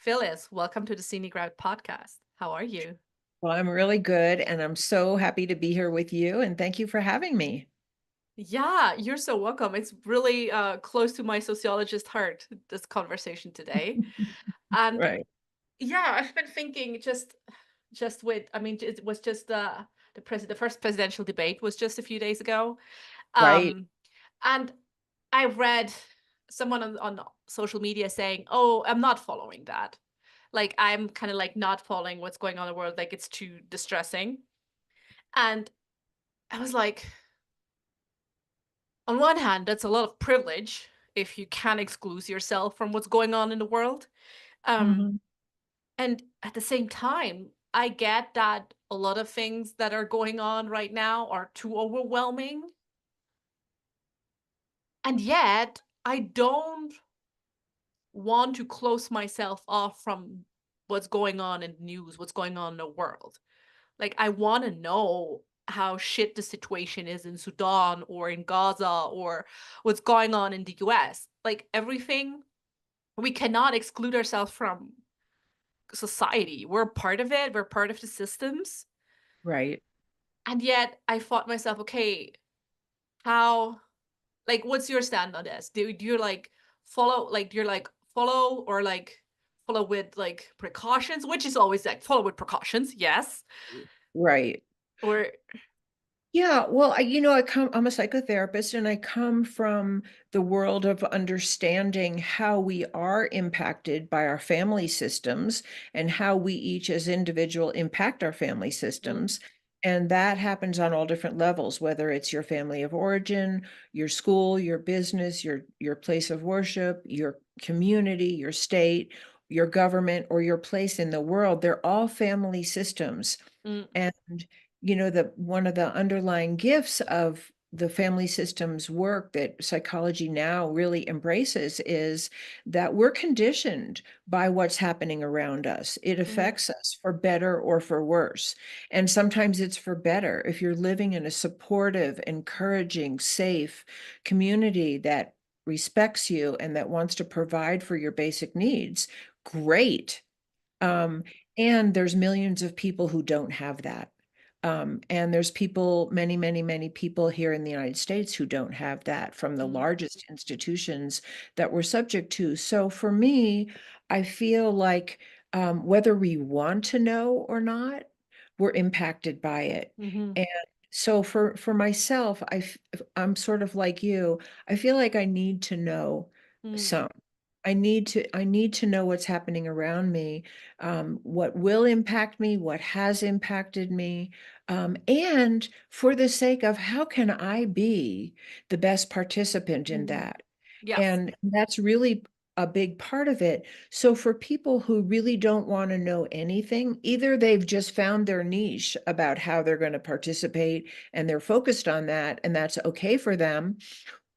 Phyllis, welcome to the Scenic Route Podcast. How are you? Well, I'm really good, and I'm so happy to be here with you, and thank you for having me. Yeah, you're so welcome. It's really close to my sociologist heart, this conversation today. And Right, yeah, I've been thinking it was just the first presidential debate was just a few days ago. right, Um, and I read someone on social media saying, "Oh, I'm not following that. Like I'm kind of like not following what's going on in the world. Like it's too distressing." And I was like, on one hand, that's a lot of privilege if you can exclude yourself from what's going on in the world. Um, hmm and at the same time, I get that a lot of things that are going on right now are too overwhelming. And yet, I don't want to close myself off from what's going on in the news, what's going on in the world. Like, I want to know how shit the situation is in Sudan or in Gaza or what's going on in the US. Like, everything, we cannot exclude ourselves from society. We're part of it, we're part of the systems. right. And yet, I thought myself, okay, how, like, what's your stand on this? Do you like follow, like, you're like, follow or like, follow with like precautions, which is always like follow with precautions, yes. Right. Or Yeah, well, I'm a psychotherapist and I come from the world of understanding how we are impacted by our family systems and how we each as individual impact our family mm, systems. And that happens on all different levels, whether it's your family of origin, your school, your business, your place of worship, your community, your state, your government, or your place in the world. They're all family systems. mm, And the one of the underlying gifts of the family systems work that psychology now really embraces is that we're conditioned by what's happening around us. It mm, affects us for better or for worse. And sometimes it's for better. If you're living in a supportive, encouraging, safe community that respects you and that wants to provide for your basic needs, great. mm, Um, and there's millions of people who don't have that. And there's people, many, many, many people here in the United States who don't have that from the mm, largest institutions that we're subject to. So for me, I feel like whether we want to know or not, we're impacted by it. mhm, And so for myself, I'm sort of like you. I feel like I need to know mm, some. I need to know what's happening around me, what will impact me, what has impacted me, and for the sake of how can I be the best participant in mhm. that? Yes. And that's really a big part of it. So for people who really don't want to know anything, either they've just found their niche about how they're going to participate and they're focused on that, and that's okay for them,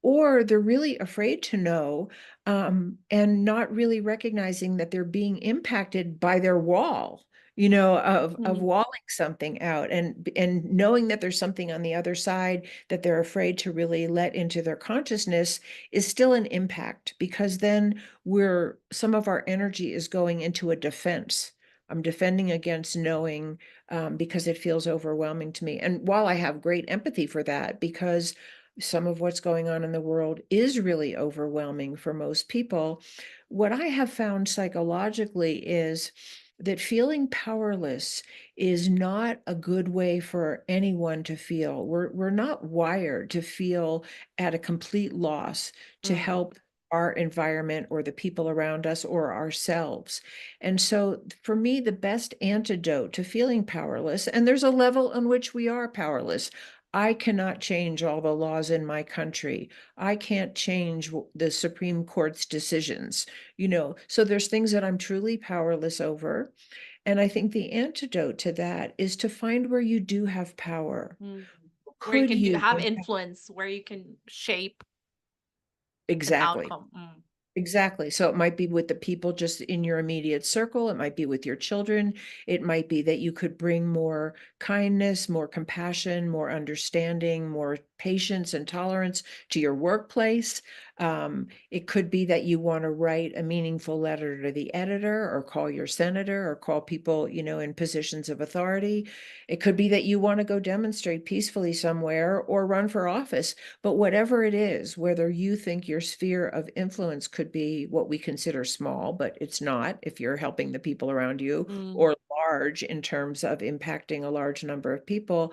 or they're really afraid to know, and not really recognizing that they're being impacted by their wall, of Mm, walling something out, and knowing that there's something on the other side that they're afraid to really let into their consciousness is still an impact, because then some of our energy is going into a defense. I'm defending against knowing, because it feels overwhelming to me. And while I have great empathy for that, because some of what's going on in the world is really overwhelming for most people, what I have found psychologically is that feeling powerless is not a good way for anyone to feel. We're not wired to feel at a complete loss to mm, help our environment or the people around us or ourselves. And so for me, the best antidote to feeling powerless, and there's a level on which we are powerless. I cannot change all the laws in my country. I can't change the Supreme Court's decisions, So there's things that I'm truly powerless over. And I think the antidote to that is to find where you do have power. mm. Where you Could can you have impact? influence, where you can shape an Exactly. outcome. Mm, Exactly. So it might be with the people just in your immediate circle. It might be with your children. It might be that you could bring more kindness, more compassion, more understanding, more patience and tolerance to your workplace. It could be that you want to write a meaningful letter to the editor, or call your senator, or call people, in positions of authority. It could be that you want to go demonstrate peacefully somewhere or run for office. But whatever it is, whether you think your sphere of influence could be what we consider small, but it's not if you're helping the people around you, Mm. or large in terms of impacting a large number of people,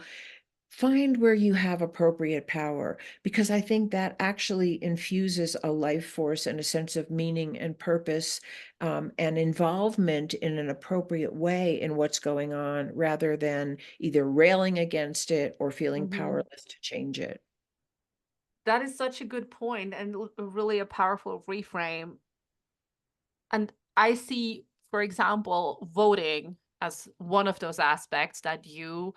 find where you have appropriate power, because I think that actually infuses a life force and a sense of meaning and purpose, and involvement in an appropriate way in what's going on, rather than either railing against it or feeling Mhm. powerless to change it. That is such a good point and really a powerful reframe. And I see, for example, voting as one of those aspects that you,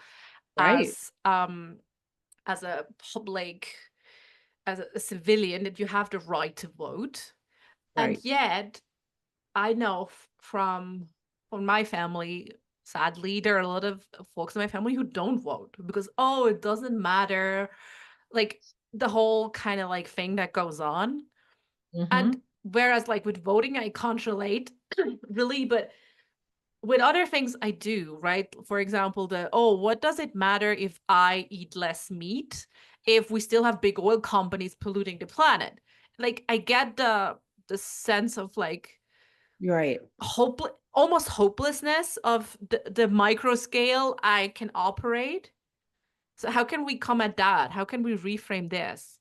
Right, as a public, as a civilian, that you have the right to vote. And right. yet, I know from my family, sadly, there are a lot of folks in my family who don't vote because, oh, it doesn't matter. Like the whole kind of like thing that goes on. And Hmm. whereas like with voting, I can't relate really, but with other things I do, right? For example, what does it matter if I eat less meat if we still have big oil companies polluting the planet? Like I get the sense of like Right. almost hopelessness of the micro scale I can operate. So how can we come at that? How can we reframe this?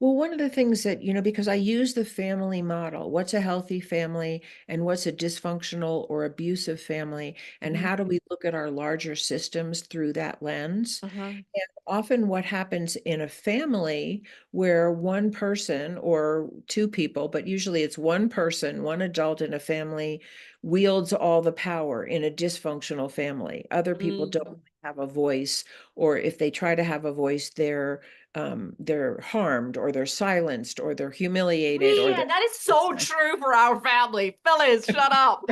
Well, one of the things that, because I use the family model, what's a healthy family and what's a dysfunctional or abusive family, and Hmm. how do we look at our larger systems through that lens? Uh-huh. And often what happens in a family where one person or two people, but usually it's one person, one adult in a family, wields all the power in a dysfunctional family. Other people don't Mm. have a voice, or if they try to have a voice, they're harmed, or they're silenced, or they're humiliated, or Man, they're that is so true for our family. Phyllis, shut up.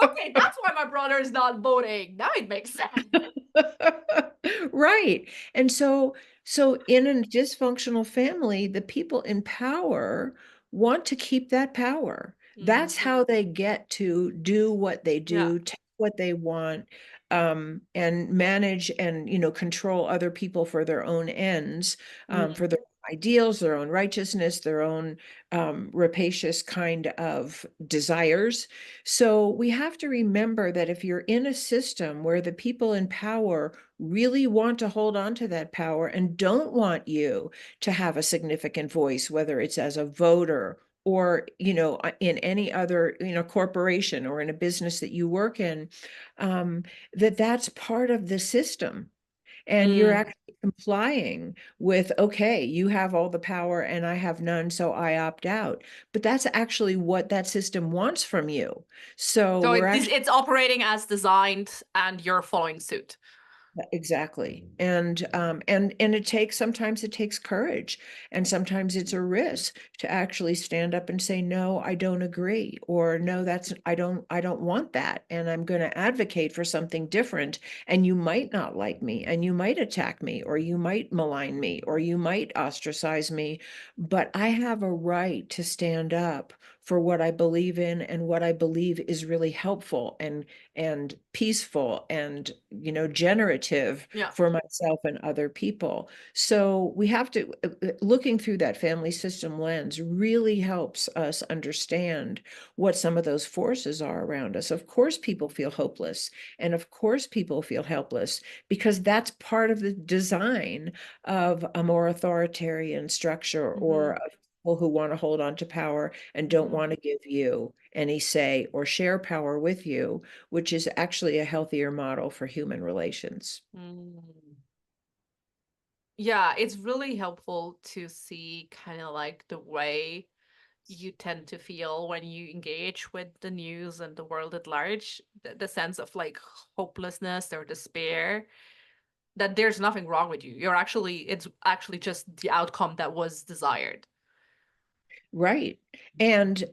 Okay, that's why my brother is not voting. Now it makes sense. Right. And so in a dysfunctional family, the people in power want to keep that power. Mm. That's how they get to do what they Yeah. do, take what they want, and manage and, control other people for their own ends, for Mm. their ideals, their own righteousness, their own rapacious kind of desires. So we have to remember that if you're in a system where the people in power really want to hold on to that power and don't want you to have a significant voice, whether it's as a voter or, in any other, corporation or in a business that you work in, um, that's part of the system. And you're Mm. actually complying with, okay, you have all the power and I have none, so I opt out. But that's actually what that system wants from you. So So we're actually it's operating as designed and you're following suit. exactly. And sometimes it takes courage, and sometimes it's a risk to actually stand up and say, no, I don't agree, or no, I don't want that, and I'm going to advocate for something different. And you might not like me, and you might attack me, or you might malign me, or you might ostracize me, but I have a right to stand up for what I believe in and what I believe is really helpful and peaceful and, generative Yeah. for myself and other people. So we have to, looking through that family system lens really helps us understand what some of those forces are around us. Of course people feel hopeless, and of course people feel helpless, because that's part of the design of a more authoritarian structure, or Hmm. of people who want to hold on to power and don't Hmm. want to give you any say or share power with you, which is actually a healthier model for human relations. Mm. Yeah, it's really helpful to see kind of like the way you tend to feel when you engage with the news and the world at large, the sense of like hopelessness or despair, that there's nothing wrong with you. It's actually just the outcome that was desired. Right. And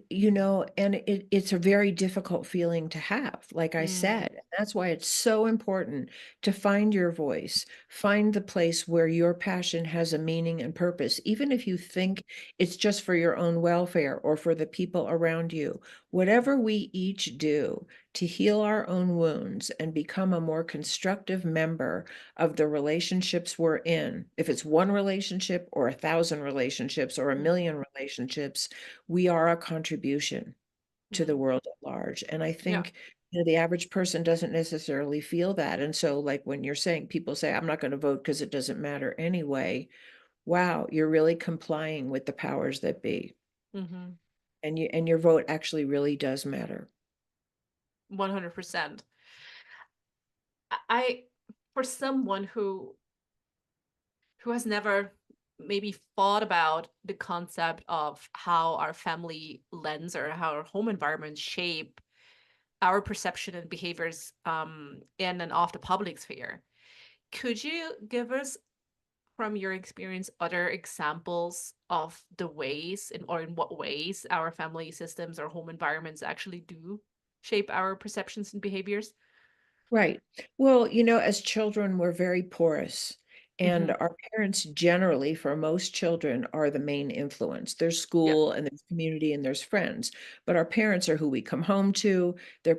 it's a very difficult feeling to have, like I said. Mm, That's why it's so important to find your voice, find the place where your passion has a meaning and purpose, even if you think it's just for your own welfare or for the people around you. Whatever we each do to heal our own wounds and become a more constructive member of the relationships we're in, if it's one relationship or 1,000 relationships or a mm, million relationships, we are a contribution to the mm. world at large. And I Yeah. think, the average person doesn't necessarily feel that. And so, like when you're saying, people say, I'm not going to vote because it doesn't matter anyway. Wow, you're really complying with the powers that be. Mm-hmm. And your vote actually really does matter. 100%. I, for someone who has never maybe thought about the concept of how our family lens or how our home environment shape our perception and behaviors in and off the public sphere. Could you give us, from your experience, other examples of the ways or in what ways our family systems or home environments actually do shape our perceptions and behaviors? Right. Well, as children, we're very porous. And Mm-hmm. our parents generally, for most children, are the main influence. There's Yeah. school and there's community and there's friends. But our parents are who we come home to. Our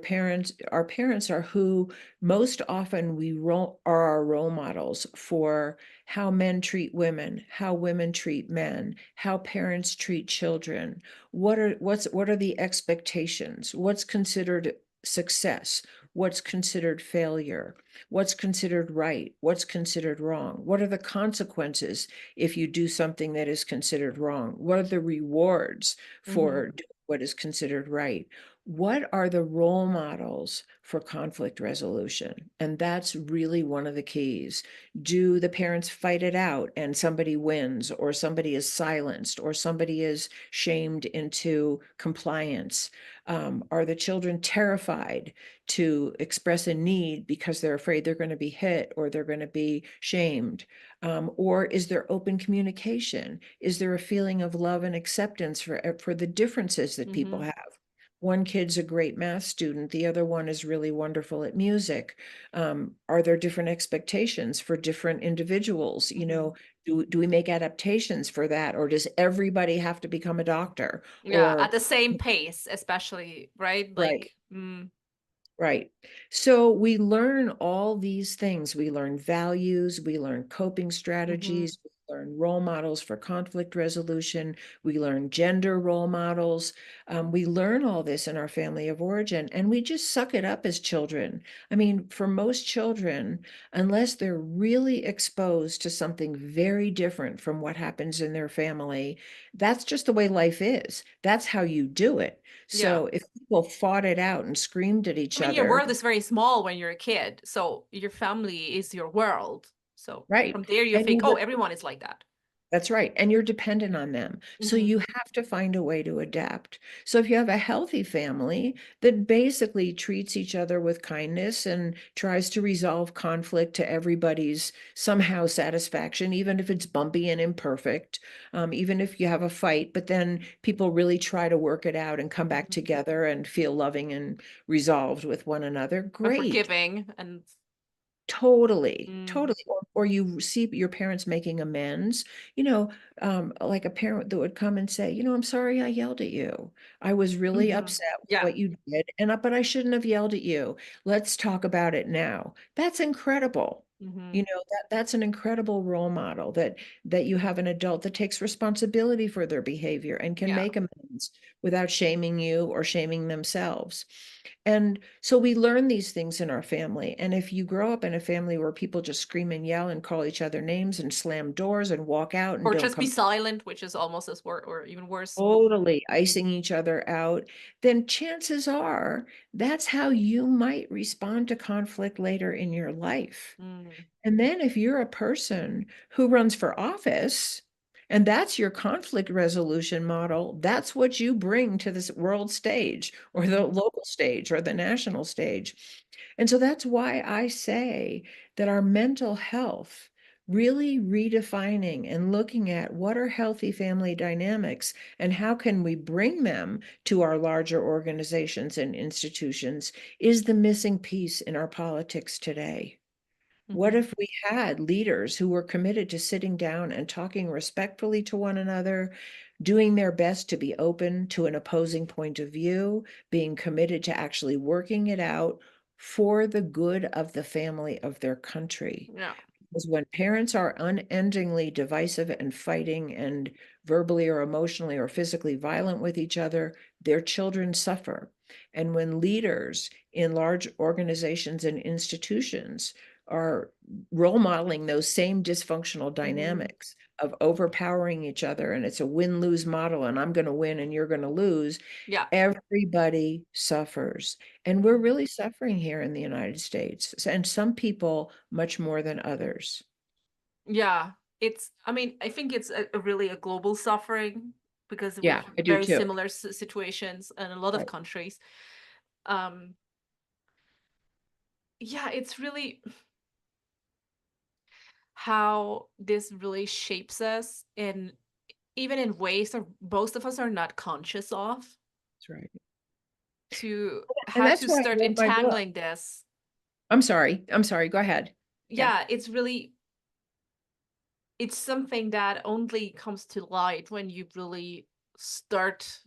parents are who most often are our role models for how men treat women, how women treat men, how parents treat children. What are the expectations? What's considered success? What's considered failure, what's considered right, what's considered wrong, what are the consequences if you do something that is considered wrong, what are the rewards Mm-hmm. for doing what is considered right, what are the role models for conflict resolution. And that's really one of the keys. Do the parents fight it out and somebody wins, or somebody is silenced, or somebody is shamed into compliance? Are the children terrified to express a need because they're afraid they're going to be hit or they're going to be shamed? Or is there open communication? Is there a feeling of love and acceptance for the differences that people Mm-hmm. have? One kid's a great math student, the other one is really wonderful at music. Are there different expectations for different individuals? Mm-hmm. Do we make adaptations for that, or does everybody have to become a doctor? Yeah, at Or the same pace, especially, right? right. Like, mm, Right. So we learn all these things. We learn values, we learn coping mm-hmm. strategies, we learn role models for conflict resolution, we learn gender role models. We learn all this in our family of origin, and we just suck it up as children. I mean, for most children, unless they're really exposed to something very different from what happens in their family, that's just the way life is. That's how you do it. Yeah. So if people fought it out and screamed at I each mean, your other, world is very small when you're a kid, so your family is your world. So right? from there, you And think, you oh, everyone is like that. That's right. And you're dependent on them. So Mm-hmm. you have to find a way to adapt. So if you have a healthy family that basically treats each other with kindness and tries to resolve conflict to everybody's somehow satisfaction, even if it's bumpy and imperfect, even if you have a fight, but then people really try to work it out and come back Mm-hmm. together and feel loving and resolved with one another, And great. forgiving and Totally, mm, totally. Or you see your parents making amends, like a parent that would come and say, I'm sorry I yelled at you. I was really mm-hmm. upset with Yeah. what you did, but I shouldn't have yelled at you. Let's talk about it now. That's incredible. Mm-hmm. That's an incredible role model, that you have an adult that takes responsibility for their behavior and can Yeah. make amends without shaming you or shaming themselves. And so we learn these things in our family. And if you grow up in a family where people just scream and yell and call each other names and slam doors and walk out and Or don't just be come silent, which is almost as worse or even worse. totally Mm-hmm. icing each other out, then chances are that's how you might respond to conflict later in your life. Mm-hmm. And then if you're a person who runs for office, and that's your conflict resolution model, that's what you bring to this world stage or the Mm-hmm. local stage or the national stage. And so that's why I say that our mental health really redefining and looking at what are healthy family dynamics and how can we bring them to our larger organizations and institutions is the missing piece in our politics today. What Mm-hmm. if we had leaders who were committed to sitting down and talking respectfully to one another, doing their best to be open to an opposing point of view, being committed to actually working it out for the good of the family of their country? Yeah. Because when parents are unendingly divisive and fighting and verbally or emotionally or physically violent with each other, their children suffer. And when leaders in large organizations and institutions are role modeling those same dysfunctional Mm-hmm. dynamics of overpowering each other, and it's a win-lose model, and I'm going to win and you're going to lose, Yeah. everybody suffers. And we're Mm-hmm. really suffering here in the United States, and some people much more than others. Yeah. I mean, I think it's really a global suffering because we Yeah, have I do very too. similar situations in a lot of Right. countries. Um, yeah, it's really how this really shapes us in even in ways that most of us are not conscious of, That's right. to And how that's to why I start wrote my book. entangling this. I'm sorry. I'm sorry. Go ahead. Yeah, Yeah, it's something that only comes to light when you really start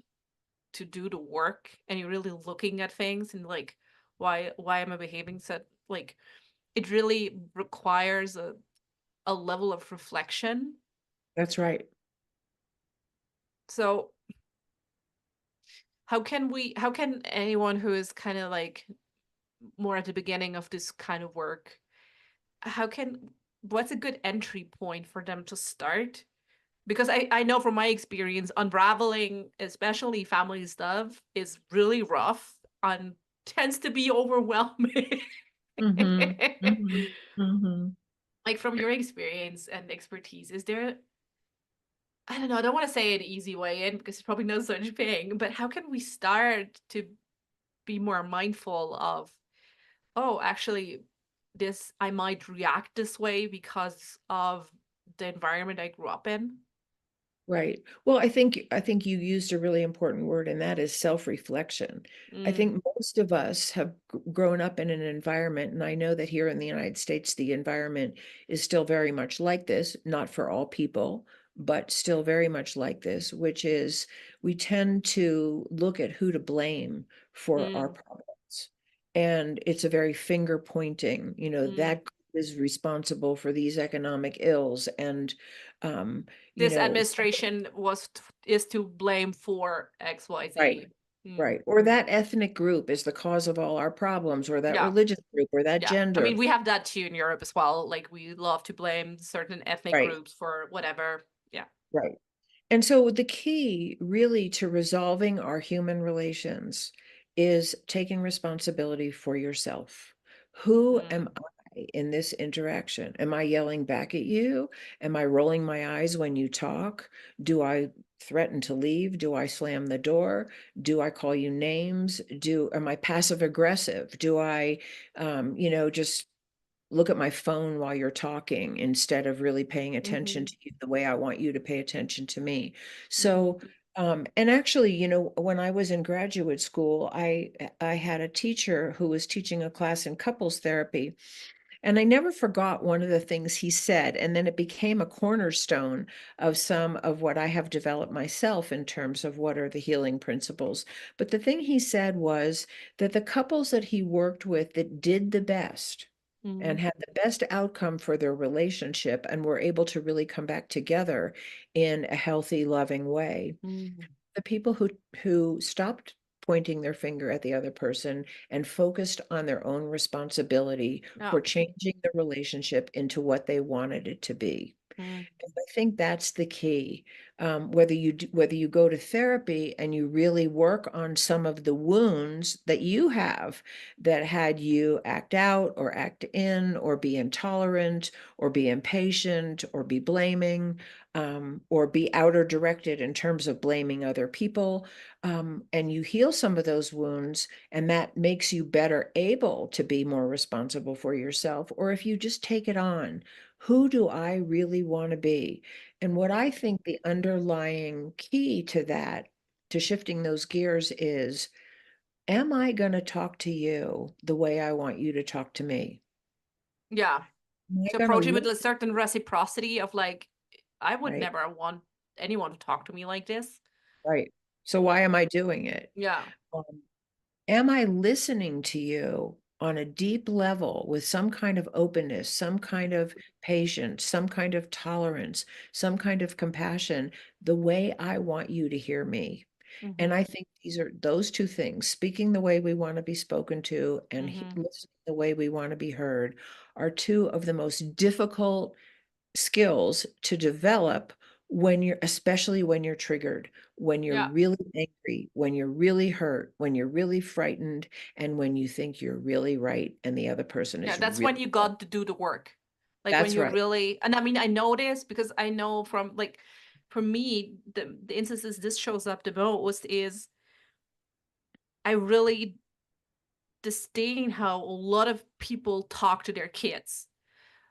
to do the work and you're really looking at things and like, why am I behaving so, like, it really requires a level of reflection. that's right. So how can anyone who is kind of like more at the beginning of this kind of work, how can what's a good entry point for them to start? Because I know from my experience, unraveling especially family stuff is really rough and tends to be overwhelming. Mm-hmm. Mm-hmm. Mm-hmm. Like, from your experience and expertise, is there, I don't know, I don't want to say an easy way in because there's probably no such thing, but how can we start to be more mindful of, oh, actually, this I might react this way because of the environment I grew up in? Right. Well, I think you used a really important word, and that is self-reflection. I Mm, think most of us have grown up in an environment, and I know that here in the United States, the environment is still very much like this, not for all people, but still very much like this, which is we tend to look at who to blame for our mm, problems. And it's a very finger pointing, mm. that group is responsible for these economic ills. And you This know, administration is to blame for right, XYZ. Mm, right. Or that ethnic group is the cause of all our problems, or that yeah, religious group, or that yeah. I gender. mean, we have that too in Europe as well. Like, we love to blame certain ethnic Right, groups for whatever. Yeah. right. And so the key really to resolving our human relations is taking responsibility for yourself. Who am Mm, I in this interaction? Am I yelling back at you? Am I rolling my eyes when you talk? Do I threaten to leave? Do I slam the door? Do I call you names? Am I passive aggressive? Do I just look at my phone while you're talking instead of really paying attention mm-hmm, to you the way I want you to pay attention to me. mm-hmm, So, and actually, when I was in graduate school, I had a teacher who was teaching a class in couples therapy, and I never forgot one of the things he said, and then it became a cornerstone of some of what I have developed myself in terms of what are the healing principles. But the thing he said was that the couples that he worked with that did the best mm-hmm, and had the best outcome for their relationship and were able to really come back together in a healthy, loving way. mm-hmm. The people who stopped pointing their finger at the other person and focused on their own responsibility Yeah. for changing the relationship into what they wanted it to be. Mm, And I think that's the key. Whether you go to therapy and you really work on some of the wounds that you have that had you act out or act in or be intolerant or be impatient or be blaming, or be outer directed in terms of blaming other people, and you heal some of those wounds, and that makes you better able to be more responsible for yourself. Or if you just take it on, Who do I really want to be? And what I think the underlying key to that, to shifting those gears is, am I going to talk to you the way I want you to talk to me? Yeah. Am I To going to approach it with look a certain reciprocity of like, I would right? never want anyone to talk to me like this. Right. So why am I doing it? Yeah. Um, am I listening to you on a deep level with some kind of openness, some kind of patience, some kind of tolerance, some kind of compassion, the way I want you to hear me? And Mm-hmm. I think these are those two things, speaking the way we want to be spoken to and Mm-hmm. listening the way we want to be heard, are two of the most difficult skills to develop when you're, especially when you're triggered, when you're Yeah. really angry, when you're really hurt, when you're really frightened, and when you think you're really right and the other person Yeah. is That's really when you wrong. got to do the work. Like when That's you right. really, and I mean, I know this because I know from like, for me, the instances this shows up the most is I really disdain how a lot of people talk to their kids.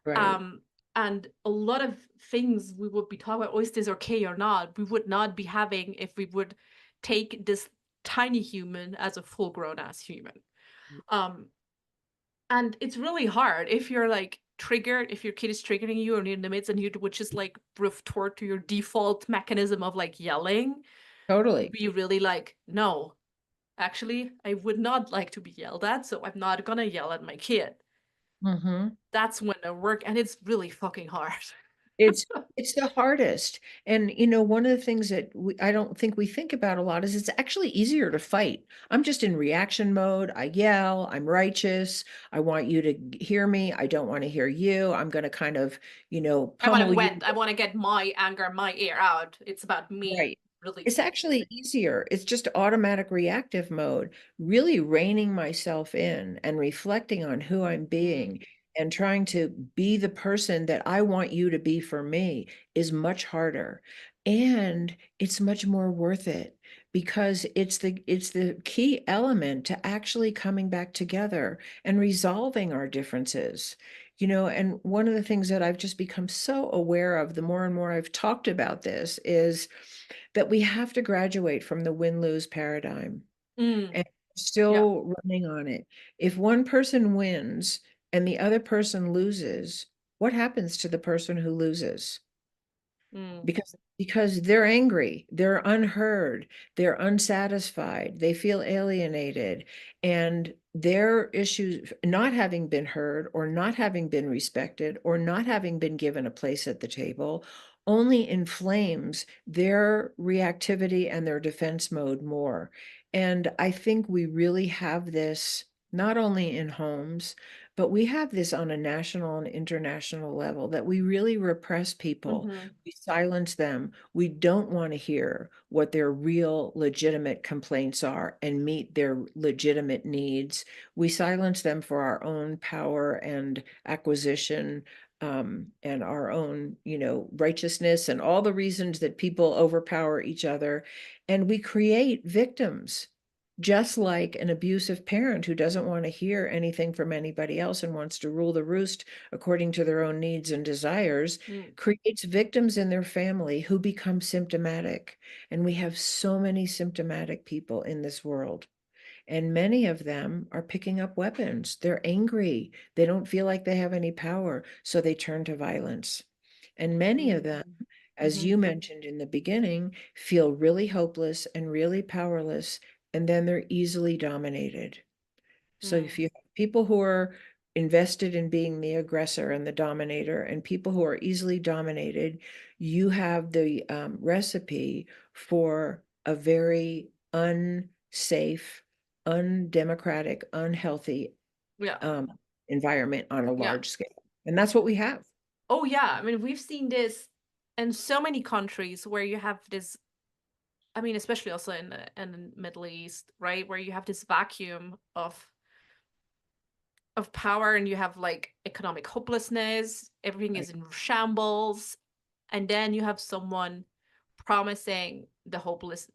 Right. Um, and a lot of things we would be talking about, oh, is this okay or not? We would not be having if we would take this tiny human as a full grown ass human. Um, and it's really hard if you're like triggered, if your kid is triggering you or in the midst and you would just like retort to your default mechanism of like yelling, Totally. be really like, no, actually, I would not like to be yelled at, so I'm not gonna yell at my kid. Hmm. That's when I work, and it's really fucking hard. It's it's the hardest. And one of the things that I don't think we think about a lot is it's actually easier to fight. I'm just in reaction mode. I yell, I'm righteous. I want you to hear me. I don't want to hear you. I'm going to kind of, I want to pummel you. vent. I want to get my anger, my air out. It's about me Right. It's releasing. actually easier. It's just automatic reactive mode, really reining myself in and reflecting on who I'm Mm, being and trying to be the person that I want you to be for me is much harder. And it's much more worth it because it's the key element to actually coming back together and resolving our differences. And one of the things that I've just become so aware of, the more and more I've talked about this, is that we have to graduate from the win-lose paradigm, mm, and we're yeah. still running on it. If one person wins and the other person loses, what happens to the person who loses? Mm, Because they're angry, they're unheard, they're unsatisfied, they feel alienated, and their issues not having been heard or not having been respected or not having been given a place at the table only inflames their reactivity and their defense mode more. And I think we really have this not only in homes, but we have this on a national and international level, that we really repress people. mm-hmm, We silence them. We don't want to hear what their real legitimate complaints are and meet their legitimate needs. We silence them for our own power and acquisition, and our own, righteousness and all the reasons that people overpower each other. And we create victims, just like an abusive parent who doesn't want to hear anything from anybody else and wants to rule the roost according to their own needs and desires, mm, creates victims in their family who become symptomatic. And we have so many symptomatic people in this world. And many of them are picking up weapons. They're angry. They don't feel like they have any power, so they turn to violence. And many of them, as mm-hmm, you mentioned in the beginning, feel really hopeless and really powerless, and then they're easily dominated. So mm, if you have people who are invested in being the aggressor and the dominator, and people who are easily dominated, you have the recipe for a very unsafe, undemocratic, unhealthy yeah. um, environment on a Yeah. large scale. And that's what we have. Oh, yeah. I mean, we've seen this in so many countries where you have this, I mean, especially also in the Middle East, right? Where you have this vacuum of power and you have like economic hopelessness, everything Right. is in shambles, and then you have someone promising the hopeless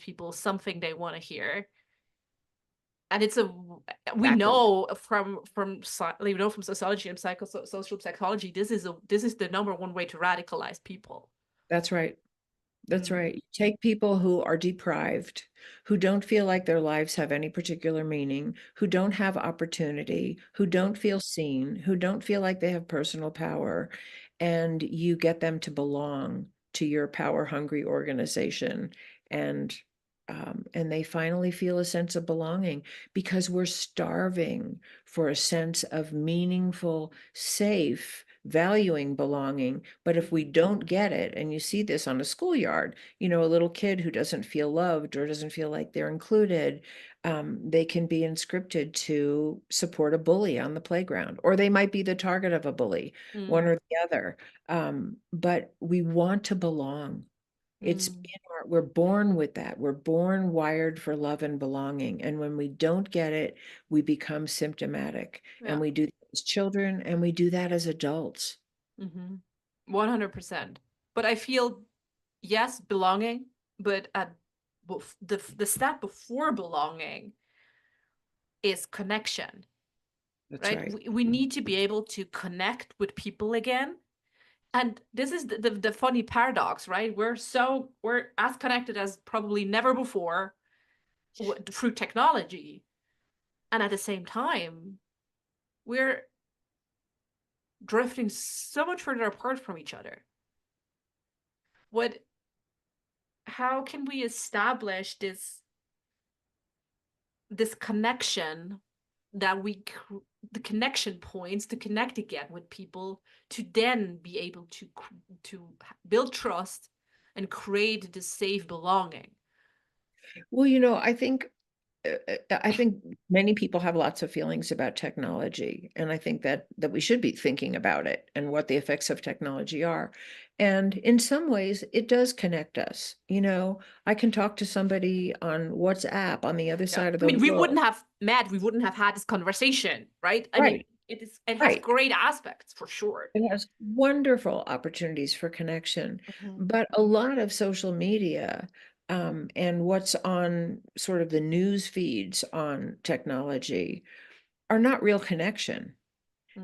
people something they want to hear, And it's a we backward. know we know from sociology and social psychology, this is the number one way to radicalize people. That's right. That's Mm, right. You take people who are deprived, who don't feel like their lives have any particular meaning, who don't have opportunity, who don't feel seen, who don't feel like they have personal power, and you get them to belong to your power-hungry organization. And they finally feel a sense of belonging because we're starving for a sense of meaningful, safe, valuing belonging. But if we don't get it, and you see this on a schoolyard, a little kid who doesn't feel loved or doesn't feel like they're included, they can be inscripted to support a bully on the playground, or they might be the target of a bully, one mm, or the other. But we want to belong. mm. We're born with that. We're born wired for love and belonging. And when we don't get it, we become symptomatic. And Yeah. we do that as children, and we do that as adults. 100%. But I feel, yes, belonging, but the step before belonging is connection, That's right? right. We need to be able to connect with people again. And this is the funny paradox, right? We're as connected as probably never before through technology. And at the same time, we're drifting so much further apart from each other. What How can we establish this connection that the connection points to connect again with people, to then be able to build trust and create this safe belonging. Well, I think many people have lots of feelings about technology, and I think that we should be thinking about it and what the effects of technology are. And in some ways, it does connect us. I can talk to somebody on WhatsApp on the other Yeah, side of I the mean, we world. wouldn't have met, we wouldn't have had this conversation, right? I mean, Right, it has right. great aspects for sure. It has wonderful opportunities for connection, Mhm. but a lot of social media, and what's on sort of the news feeds on technology are not real connection.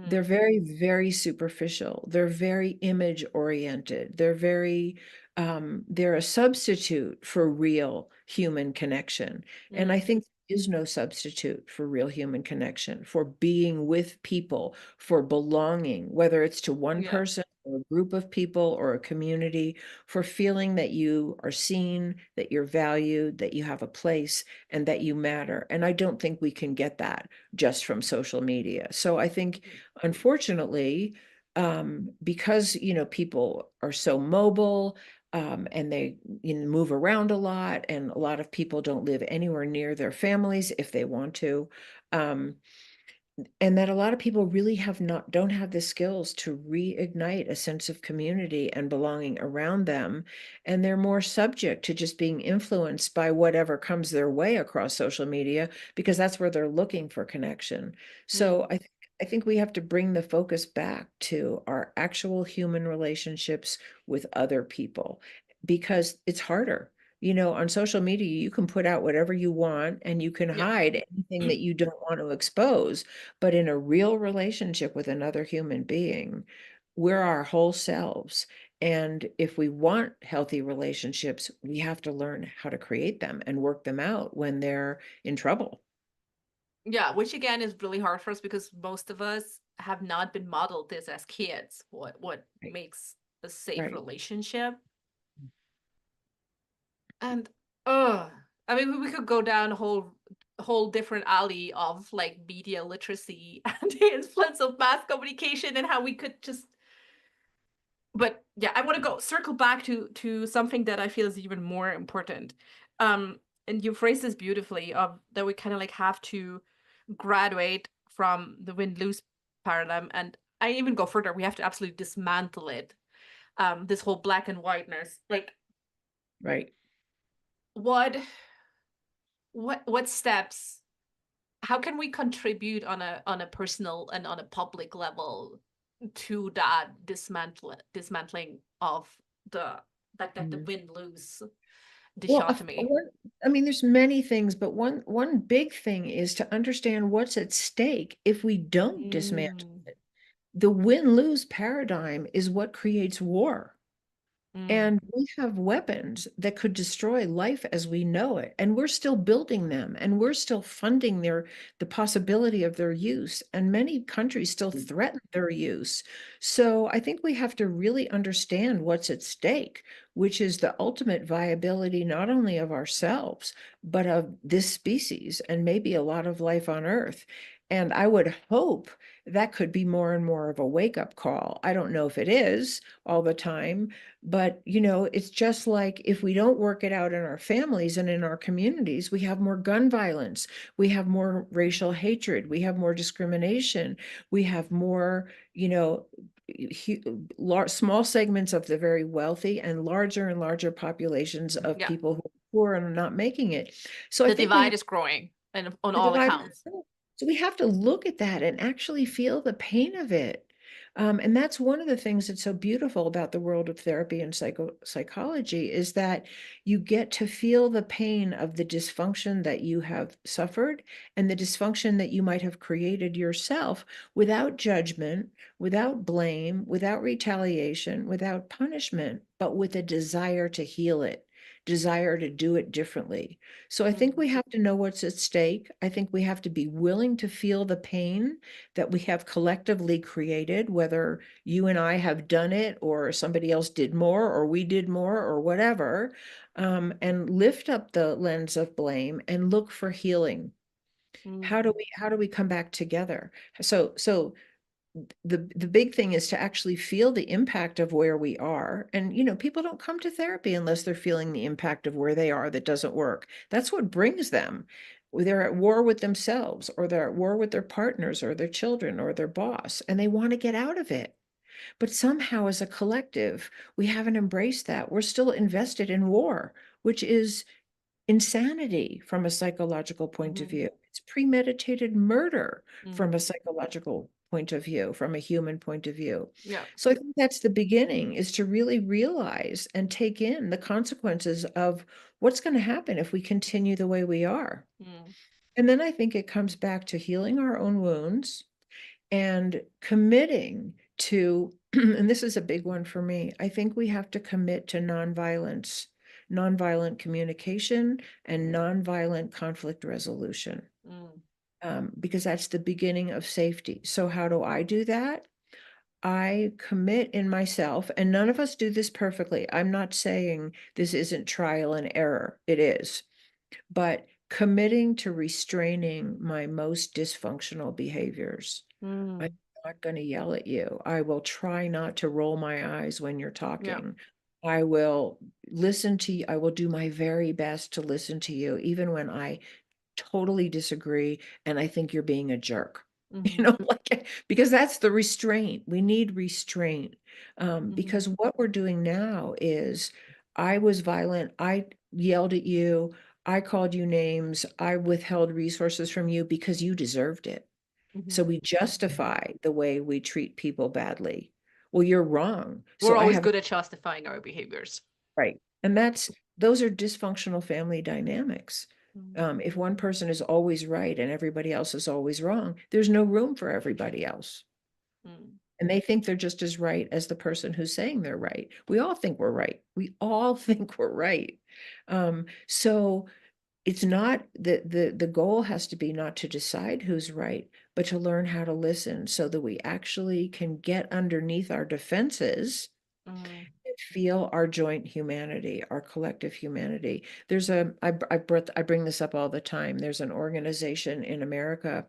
They're Mm, very, very superficial. They're very image oriented. They're a substitute for real human connection. And I mm, think there is no substitute for real human connection, for being with people, for belonging, whether it's to one yeah. person or a group of people or a community, for feeling that you are seen, that you're valued, that you have a place, and that you matter. And I don't think we can get that just from social media. So I think, Mhm. unfortunately, because people are so mobile, and they move around a lot, and a lot of people don't live anywhere near their families if they want to. Um, and that a lot of people really don't have the skills to reignite a sense of community and belonging around them, and they're more subject to just being influenced by whatever comes their way across social media, because that's where they're looking for connection. So Mm, I think we have to bring the focus back to our actual human relationships with other people, because it's harder. On social media, you can put out whatever you want, and you can yeah. hide anything that you don't want to expose. But in a real relationship with another human being, we're our whole selves. And if we want healthy relationships, we have to learn how to create them and work them out when they're in trouble. Yeah, which again is really hard for us because most of us have not been modeled this as kids. What Right. makes a safe Right. relationship? And uh I mean, we could go down a whole different alley of like media literacy and the influence of mass communication and how we could just, but yeah, I want to go circle back to something that I feel is even more important. Um, and you phrased this beautifully of that we kind of like have to graduate from the win-lose paradigm, and I even go further. We have to absolutely dismantle it. This whole black and whiteness. Like, Right. what what steps? How can we contribute on a personal and on a public level to that dismantling of the like that the Mhm. win lose Well, dichotomy. I mean, there's many things, but one big thing is to understand what's at stake if we don't dismantle Mm, it. The win-lose paradigm is what creates war. mm, And we have weapons that could destroy life as we know it. And we're still building them and we're still funding the possibility of their use. And many countries still threaten their use. So I think we have to really understand what's at stake, which is the ultimate viability not only of ourselves, but of this species and maybe a lot of life on Earth. And I would hope that could be more and more of a wake-up call. I don't know if it is all the time, but, it's just like if we don't work it out in our families and in our communities, we have more gun violence, we have more racial hatred, we have more discrimination, we have more, small segments of the very wealthy and larger populations of yeah. people who are poor and are not making it. So I The think we have divide is growing and on the all divide. accounts. So we have to look at that and actually feel the pain of it. And that's one of the things that's so beautiful about the world of therapy and psychology is that you get to feel the pain of the dysfunction that you have suffered and the dysfunction that you might have created yourself without judgment, without blame, without retaliation, without punishment, but with a desire to heal it, desire to do it differently. So I think Mm, we have to know what's at stake. I think we have to be willing to feel the pain that we have collectively created, whether you and I have done it or somebody else did more or we did more or whatever, and lift up the lens of blame and look for healing. mm, How do we come back together? So the big thing is to actually feel the impact of where we are. And, people don't come to therapy unless they're feeling the impact of where they are that doesn't work. That's what brings them. They're at war with themselves, or they're at war with their partners, or their children, or their boss, and they want to get out of it. But somehow, as a collective, we haven't embraced that. We're still invested in war, which is insanity from a psychological point of mhm, view. It's premeditated murder from a mm, psychological point of view, from a human point of view. yeah. So I think that's the beginning, is to really realize and take in the consequences of what's going to happen if we continue the way we are. Mm, And then I think it comes back to healing our own wounds and committing to, and this is a big one for me, I think we have to commit to nonviolence, nonviolent communication, and nonviolent conflict resolution, mm, because that's the beginning of safety. So how do I do that? I commit in myself, and none of us do this perfectly. I'm not saying this isn't trial and error. It is, but committing to restraining my most dysfunctional behaviors. I'm mm, not going to yell at you. I will try not to roll my eyes when you're yeah. talking. I will listen to you. I will do my very best to listen to you, even when I totally disagree and I think you're being a jerk. Mhm, Like, because that's the restraint. We need restraint. mhm, Because what we're doing now is I was violent. I yelled at you. I called you names. I withheld resources from you because you deserved it. So mhm. we justify the way we treat people badly. Well, you're wrong. We're So I always have, good at justifying our behaviors. right. And those are dysfunctional family dynamics. Mm, If one person is always right and everybody else is always wrong, there's no room for everybody else. mm, And they think they're just as right as the person who's saying they're right. We all think we're right. We all think we're right. So it's not the goal has to be not to decide who's right, but to learn how to listen so that we actually can get underneath our defenses mm, and feel our joint humanity, our collective humanity. I bring this up all the time. There's an organization in America,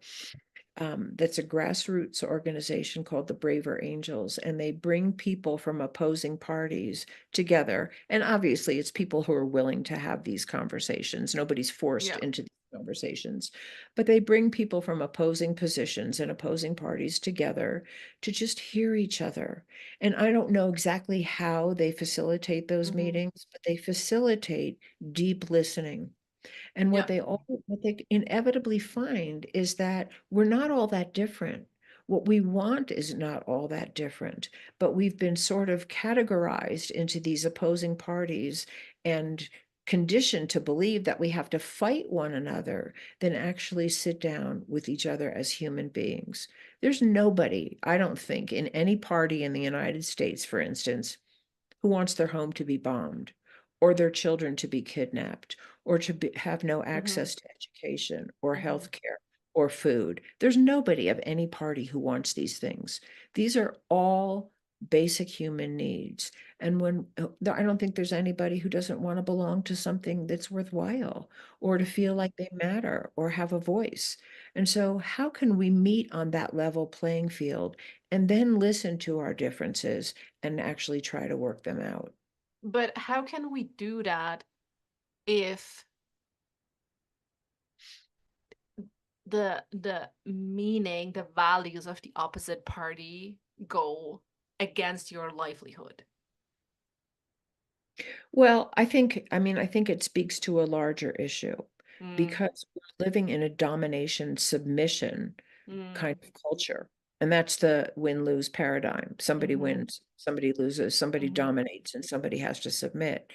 that's a grassroots organization called the Braver Angels, and they bring people from opposing parties together. And obviously, it's people who are willing to have these conversations. Nobody's forced yeah. into these conversations, but they bring people from opposing positions and opposing parties together to just hear each other. And I don't know exactly how they facilitate those Mhm, meetings, but they facilitate deep listening. And yeah. what they inevitably find is that we're not all that different. What we want is not all that different, but we've been sort of categorized into these opposing parties and conditioned to believe that we have to fight one another than actually sit down with each other as human beings. There's nobody, I don't think, in any party in the United States, for instance, who wants their home to be bombed or their children to be kidnapped or to have no Mm-hmm. access to education or Mm-hmm. health care or food. There's nobody of any party who wants these things. These are all basic human needs. And I don't think there's anybody who doesn't want to belong to something that's worthwhile or to feel like they matter or have a voice. And so, how can we meet on that level playing field and then listen to our differences and actually try to work them out? But how can we do that if the meaning, the values of the opposite party go against your livelihood? Well, I think it speaks to a larger issue Mm, because we're living in a domination submission kind mm, of culture. And that's the win-lose paradigm. Somebody mm-hmm, wins, somebody loses, somebody mm-hmm, dominates, and somebody has to submit.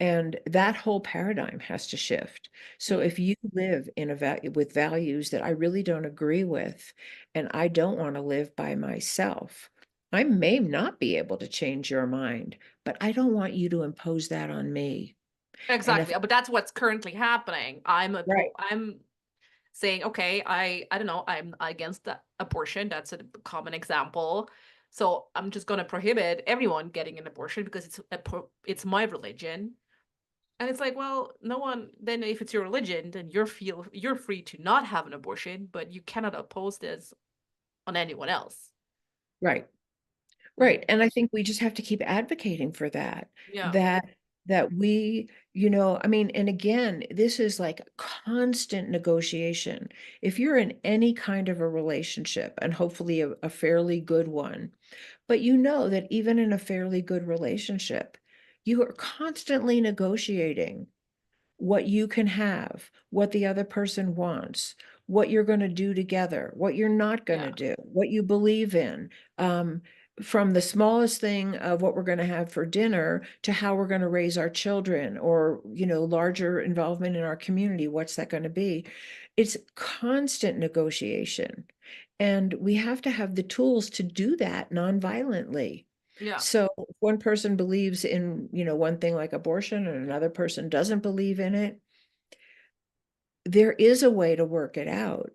And that whole paradigm has to shift. So mm. if you live in with values that I really don't agree with, and I don't want to live by myself, I may not be able to change your mind, but I don't want you to impose that on me. And if Exactly. But that's what's currently happening. right, I'm saying, okay, I don't know, I'm against the abortion. That's a common example. So I'm just gonna prohibit everyone getting an abortion because it's my religion. And it's like, well, no one, then if it's your religion, then you're free to not have an abortion, but you cannot oppose this on anyone else. right. Right. Mm. And I think we just have to keep advocating for that, Yeah. that that we, I mean, and again, this is like constant negotiation. If you're in any kind of a relationship, and hopefully a fairly good one, but you know that even in a fairly good relationship, you are constantly negotiating what you can have, what the other person wants, what you're going to do together, what you're not going Yeah. to do, what you believe in, um, from the smallest thing of what we're going to have for dinner to how we're going to raise our children, or larger involvement in our community. What's that going to be? It's constant negotiation, and we have to have the tools to do that nonviolently. Yeah. So if one person believes in, one thing like abortion and another person doesn't believe in it, there is a way to work it out.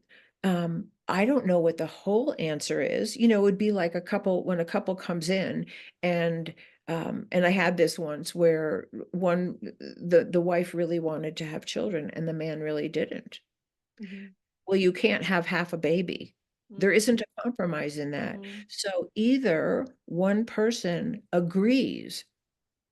I don't know what the whole answer is. It would be like when a couple comes in and I had this once where the wife really wanted to have children and the man really didn't. Mm-hmm. Well, you can't have half a baby. There isn't a compromise in that. Mm-hmm. So either one person agrees,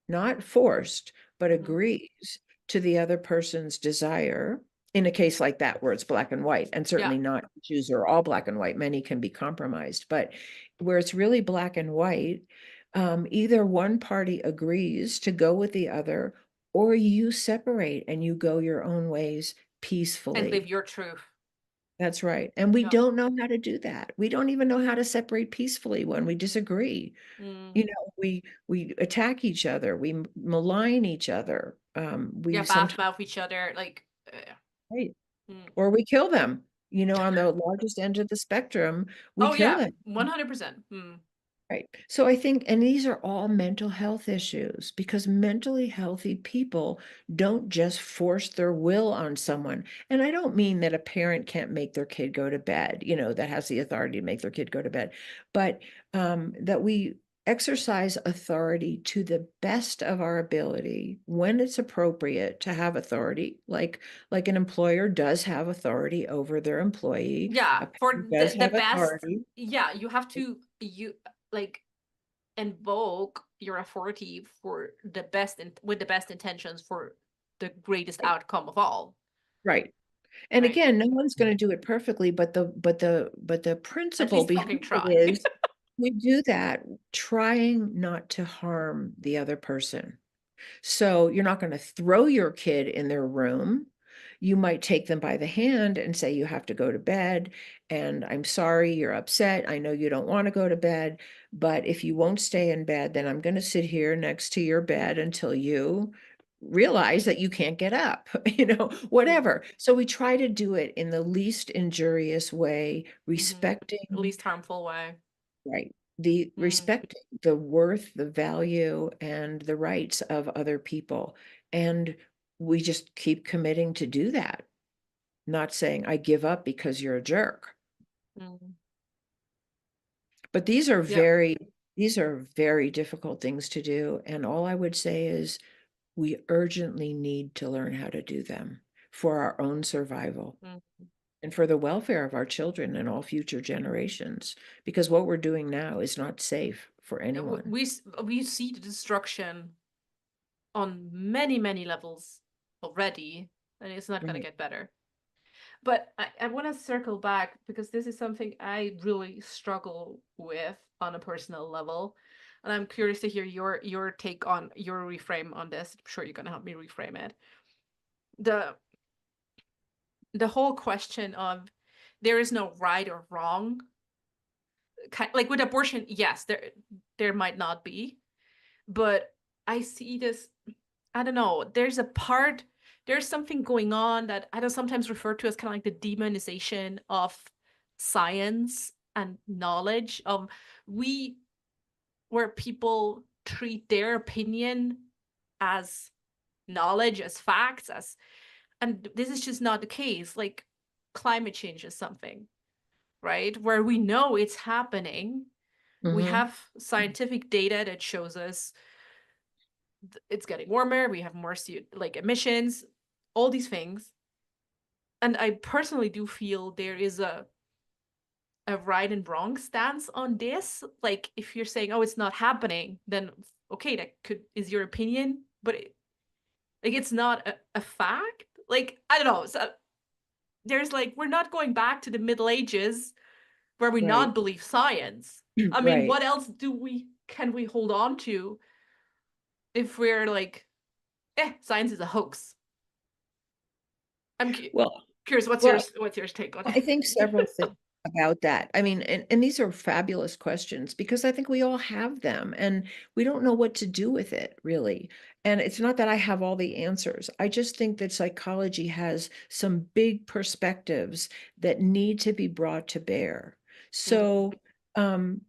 not forced, but Mm-hmm. agrees to the other person's desire in a case like that where it's black and white, and Yeah. certainly not issues are all black and white. Many can be compromised, but where it's really black and white, either one party agrees to go with the other, or you separate and you go your own ways And live peacefully. your truth. That's right. And we Yeah. don't know how to do that. We don't even know how to separate peacefully when we disagree. Mm. We attack each other, we malign each other, Yeah, we bath sometimes, mouth each other. Like, right, mm. or we kill them. On the largest end of the spectrum, we Oh kill yeah, them. 100%. Mm. Right. So I think, and these are all mental health issues because mentally healthy people don't just force their will on someone. And I don't mean that a parent can't make their kid go to bed, that has the authority to make their kid go to bed, but that we exercise authority to the best of our ability when it's appropriate to have authority, like an employer does have authority over their employee, Yeah, a for parent does the have best. authority. Yeah, you have to you like invoke your authority for the best and with the best intentions for the greatest outcome of all, Right. And right? again, no one's going to do it perfectly, but the At principle least behind fucking it try. is we do that trying not to harm the other person. So you're not going to throw your kid in their room. You might take them by the hand and say, you have to go to bed. And I'm sorry, you're upset. I know you don't want to go to bed, but if you won't stay in bed, then I'm going to sit here next to your bed until you realize that you can't get up, whatever. So we try to do it in the least injurious way, respecting, Least harmful way. right, Mm, respecting the worth, the value, and the rights of other people. And we just keep committing to do that, not saying I give up because you're a jerk. mm. But these are Yep. very difficult things to do. And all I would say is we urgently need to learn how to do them for our own survival Mm. and for the welfare of our children and all future generations, because what we're doing now is not safe for anyone. We see the destruction on many, many levels already, and it's not going to Right. get better. But I want to circle back because this is something I really struggle with on a personal level. And I'm curious to hear your take on your reframe on this. I'm sure you're going to help me reframe it. The the whole question of there is no right or wrong, like with abortion, yes, there might not be, but I see this, I don't know, there's something going on that I don't sometimes refer to as kind of like the demonization of science and knowledge of we where people treat their opinion as knowledge, as facts, as and this is just not the case. Like climate change is something, right? Where we know it's happening. We Mm-hmm. have scientific data that shows us it's getting warmer, we have more like emissions, all these things. And I personally do feel there is a right and wrong stance on this. Like if you're saying, oh, it's not happening, then okay, that could is your opinion, but like it's not a fact. Like I don't know. So there's like we're not going back to the Middle Ages where we Right. not believe science. I mean, Right. what else do we can we hold on to if we're like, science is a hoax? I'm Well, curious. well, What's your take on I think several it? things about that. I mean, and these are fabulous questions because I think we all have them and we don't know what to do with it, really. And it's not that I have all the answers. I just think that psychology has some big perspectives that need to be brought to bear. Mm, So, um,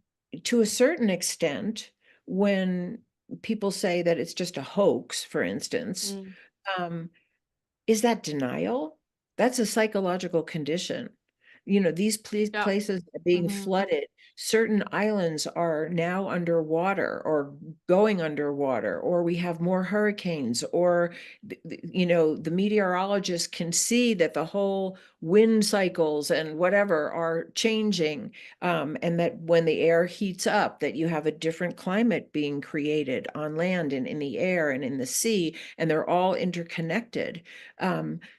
to a certain extent, when people say that it's just a hoax, for instance, mm, um, is that denial? That's a psychological condition. These yeah. places are being Mm-hmm. flooded. Certain islands are now underwater or going underwater, or we have more hurricanes, or the meteorologists can see that the whole wind cycles and whatever are changing, and that when the air heats up, that you have a different climate being created on land and in the air and in the sea, and they're all interconnected.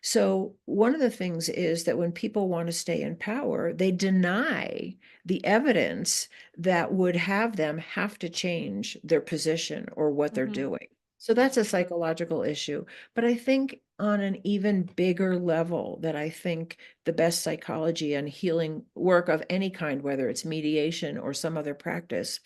So one of the things is that when people want to stay in power, they deny the evidence that would have them have to change their position or what they're Mm-hmm. doing. So that's a psychological issue. But I think on an even bigger level, that I think the best psychology and healing work of any kind, whether it's mediation or some other practice,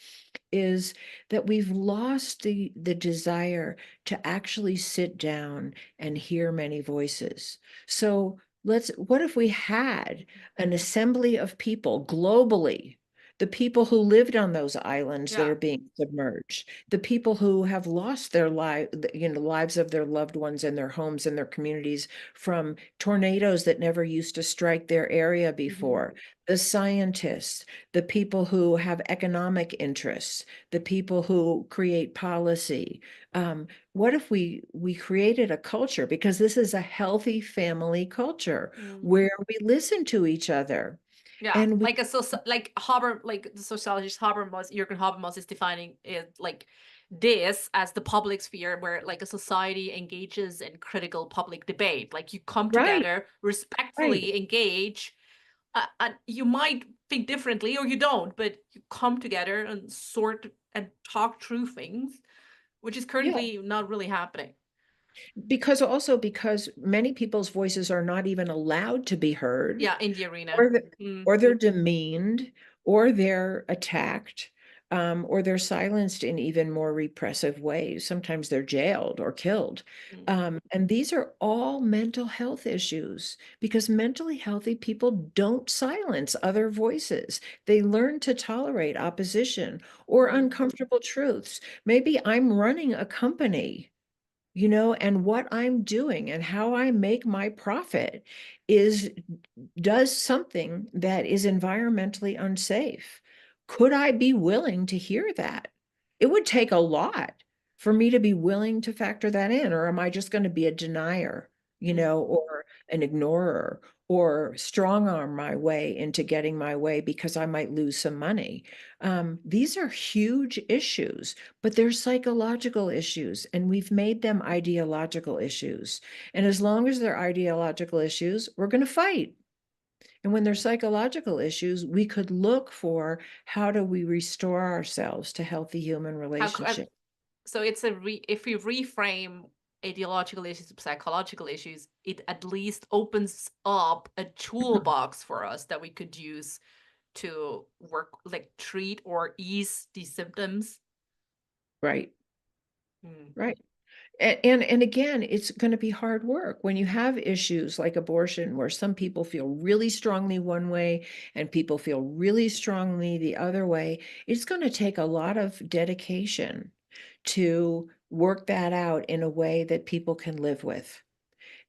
is that we've lost the desire to actually sit down and hear many voices. So what if we had an assembly of people globally, the people who lived on those islands that Yeah. are being submerged, the people who have lost their lives of their loved ones and their homes and their communities from tornadoes that never used to strike their area Mm-hmm. before, the scientists, the people who have economic interests, the people who create policy. What if we created a culture, because this is a healthy family culture Mm. where we listen to each other Yeah, and we like like Haber, like the sociologist Habermas, Jürgen Habermas is defining it like this as the public sphere where like a society engages in critical public debate. Like you come right, together, right. respectfully engage, and you might think differently or you don't, but you come together and sort and talk through things, which is Yeah, currently not really happening. because many people's voices are not even allowed to be heard, Yeah, in the arena. or the, Mm, or they're demeaned, or they're attacked, or they're silenced in even more repressive ways. Sometimes they're jailed or killed. And these are all mental health issues because mentally healthy people don't silence other voices. They learn to tolerate opposition or uncomfortable truths. Maybe I'm running a company, and what I'm doing and how I make my profit does something that is environmentally unsafe. Could I be willing to hear that? It would take a lot for me to be willing to factor that in, or am I just going to be a denier, or an ignorer, or strong arm my way into getting my way because I might lose some money? These are huge issues, but they're psychological issues, and we've made them ideological issues. And as long as they're ideological issues, we're going to fight. And when there's psychological issues, we could look for how do we restore ourselves to healthy human relationships. So it's if we reframe ideological issues, psychological issues, it at least opens up a toolbox for us that we could use to work, like treat or ease these symptoms. Right. Right. And again, it's going to be hard work when you have issues like abortion, where some people feel really strongly one way and people feel really strongly the other way. It's going to take a lot of dedication to work that out in a way that people can live with.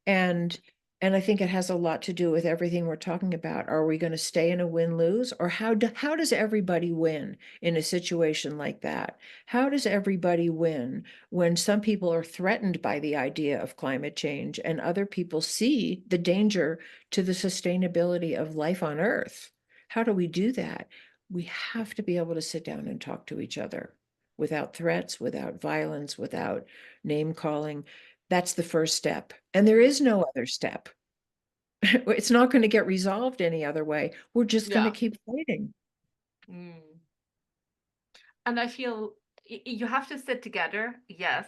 And I think it has a lot to do with everything we're talking about. Are we going to stay in a win-lose, or how does everybody win in a situation like that? How does everybody win when some people are threatened by the idea of climate change and other people see the danger to the sustainability of life on Earth? How do we do that? We have to be able to sit down and talk to each other without threats, without violence, without name calling. That's the first step. And there is no other step. It's not going to get resolved any other way. We're just going to keep fighting. And I feel you have to sit together, yes.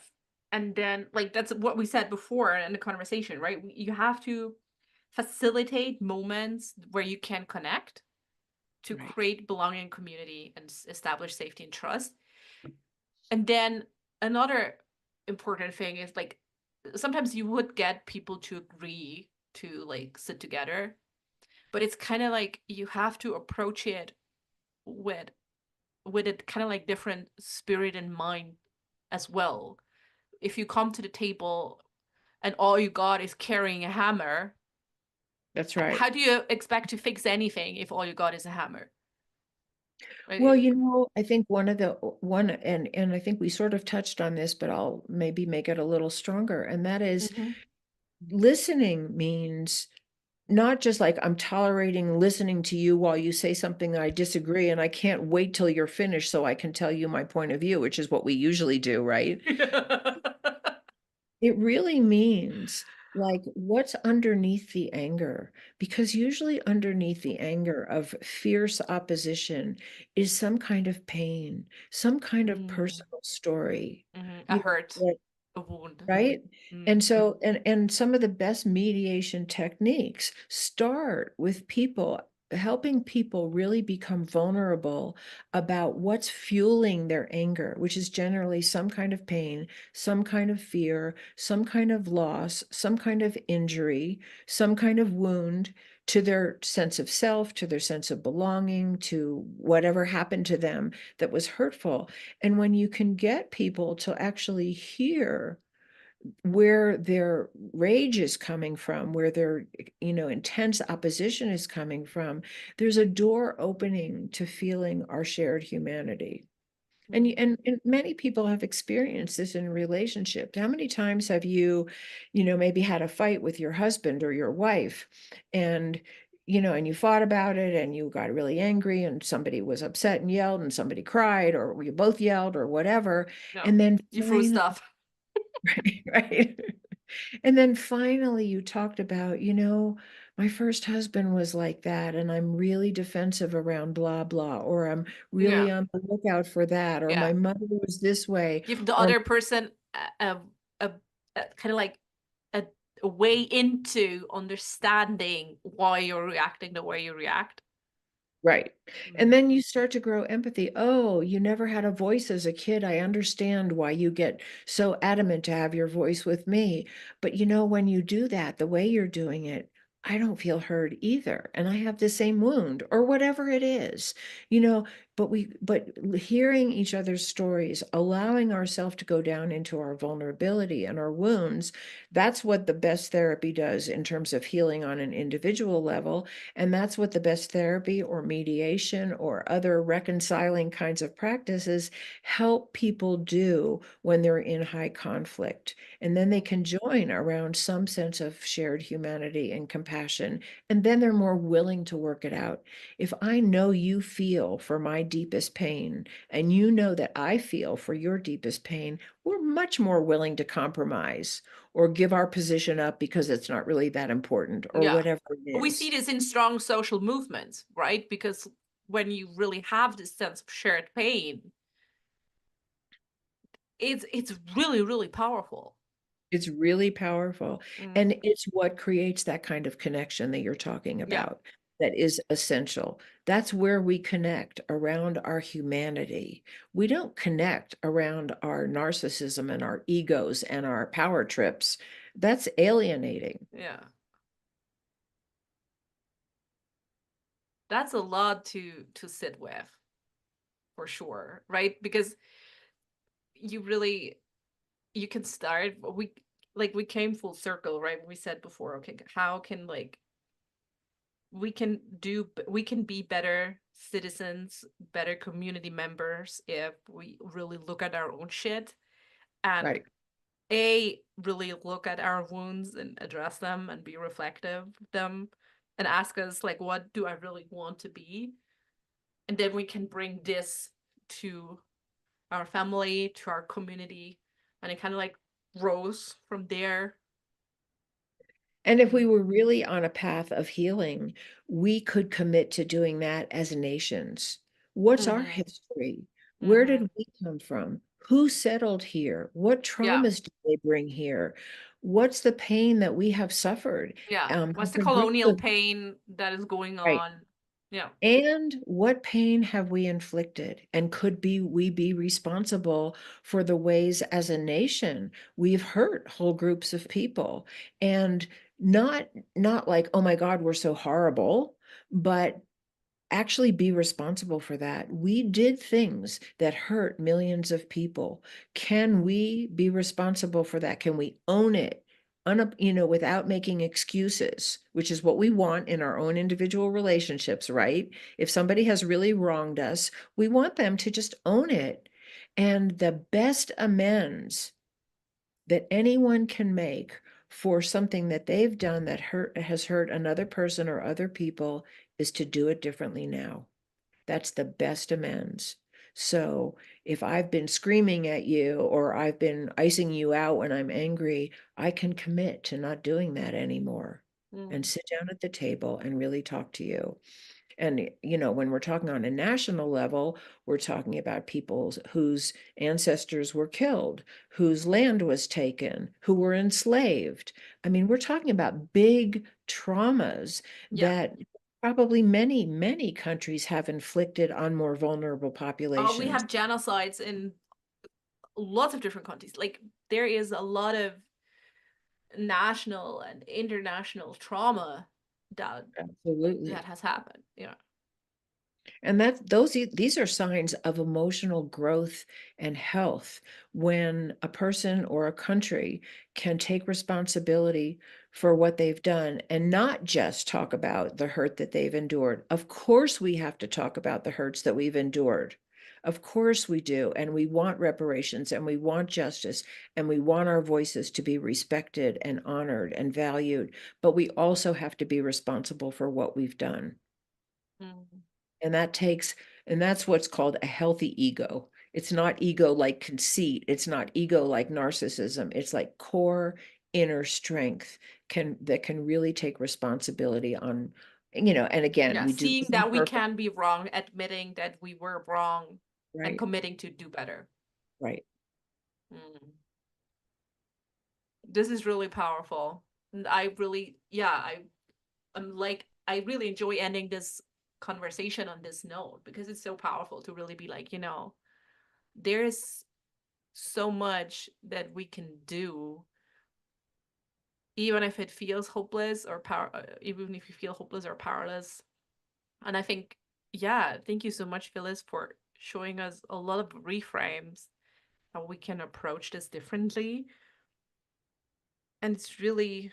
And then, like, that's what we said before in the conversation, right? You have to facilitate moments where you can connect to Right. create belonging community and establish safety and trust. And then another important thing is, like, sometimes you would get people to agree to like sit together, but it's kind of like you have to approach it with a kind of like different spirit and mind as well. If you come to the table and all you got is carrying a hammer, That's right. how do you expect to fix anything if all you got is a hammer? Well, I think and I think we sort of touched on this, but I'll maybe make it a little stronger. And that is listening means not just like I'm tolerating listening to you while you say something that I disagree, and I can't wait till you're finished so I can tell you my point of view, which is what we usually do, right? It really means like what's underneath the anger, because usually underneath the anger of fierce opposition is some kind of pain, some kind of personal story. A You hurt, know, a wound. right? And so, and some of the best mediation techniques start with helping people really become vulnerable about what's fueling their anger, which is generally some kind of pain, some kind of fear, some kind of loss, some kind of injury, some kind of wound to their sense of self, to their sense of belonging, to whatever happened to them that was hurtful. And when you can get people to actually hear where their rage is coming from, where their intense opposition is coming from, there's a door opening to feeling our shared humanity. And many people have experienced this in relationships. How many times have maybe had a fight with your husband or your wife, and and you fought about it and you got really angry and somebody was upset and yelled and somebody cried, or you both yelled or whatever. No, And then you threw stuff. right. And then finally you talked about, my first husband was like that, and I'm really defensive around blah, blah, or I'm really Yeah, on the lookout for that, or yeah. my mother was this way, Give the or other person a kind of like a, a way into understanding why you're reacting the way you react. Right. And Mm. then you start to grow empathy. Oh, you never had a voice as a kid. I understand why you get so adamant to have your voice with me. But when you do that, the way you're doing it, I don't feel heard either. And I have the same wound or whatever it is, you know, but hearing each other's stories, allowing ourselves to go down into our vulnerability and our wounds, that's what the best therapy does in terms of healing on an individual level. And that's what the best therapy or mediation or other reconciling kinds of practices help people do when they're in high conflict. And then they can join around some sense of shared humanity and compassion. And then they're more willing to work it out. If I know you feel for my deepest pain, and you know that I feel for your deepest pain, we're much more willing to compromise or give our position up because it's not really that important or Yeah. whatever it We see is. this in strong social movements, right? Because when you really have this sense of shared pain, it's really, really powerful. It's really powerful, Mm. and it's what creates that kind of connection that you're talking Yeah. about that is essential. That's where we connect around our humanity. We don't connect around our narcissism and our egos and our power trips. That's alienating. Yeah. That's a lot to sit with, for sure, right? Because you really you can start we came full circle, right? We said before, okay, how can we can be better citizens, better community members if we really look at our own shit and Right. really look at our wounds and address them and be reflective of them and ask us like, what do I really want to be? And then we can bring this to our family, to our community, and it kind of like grows from there. And if Mm. we were really on a path of healing, we could commit to doing that as nations. What's our Mm-hmm. history? Where Mm-hmm. did we come from? Who settled here? What Yeah. traumas did they bring here? What's the pain that we have suffered? Yeah. What's Have the the groups colonial of pain that is going right. on? Yeah. And what pain have we inflicted? And could we be responsible for the ways as a nation we've hurt whole groups of people? And not like, oh my God, we're so horrible, but actually be responsible for that. We did things that hurt millions of people. Can we be responsible for that? Can we own it? Without making excuses, which is what we want in our own individual relationships, right? If somebody has really wronged us, we want them to just own it. And the best amends that anyone can make for something that they've done that has hurt another person or other people is to do it differently now. That's the best amends. So if I've been screaming at you or I've been icing you out when I'm angry, I can commit to not doing that anymore and Mm. sit down at the table and really talk to you. And, when we're talking on a national level, we're talking about people whose ancestors were killed, whose land was taken, who were enslaved. I mean, we're talking about big traumas Yeah. that probably many, many countries have inflicted on more vulnerable We populations. have genocides in lots of different countries. Like there is a lot of national and international trauma that Absolutely. has happened. Yeah. And these are signs of emotional growth and health when a person or a country can take responsibility for what they've done and not just talk about the hurt that they've endured. Of course, we have to talk about the hurts that we've endured. Of course we do. And we want reparations and we want justice and we want our voices to be respected and honored and valued. But we also have to be responsible for what we've done. Mm. And that's what's called a healthy ego. It's not ego like conceit. It's not ego like narcissism. It's like core inner strength that can really take responsibility on, and again, Yeah. we do Seeing this that we imperfect. can be wrong, admitting that we were wrong, and Right, committing to do better. right. Mm. This is really powerful. And I really, yeah, I'm like, I really enjoy ending this conversation on this note, because it's so powerful to really be like, there's so much that we can do, even if it feels hopeless or even if you feel hopeless or powerless. And I think, yeah, thank you so much, Phyllis, for showing us a lot of reframes, how we can approach this differently. And it's really,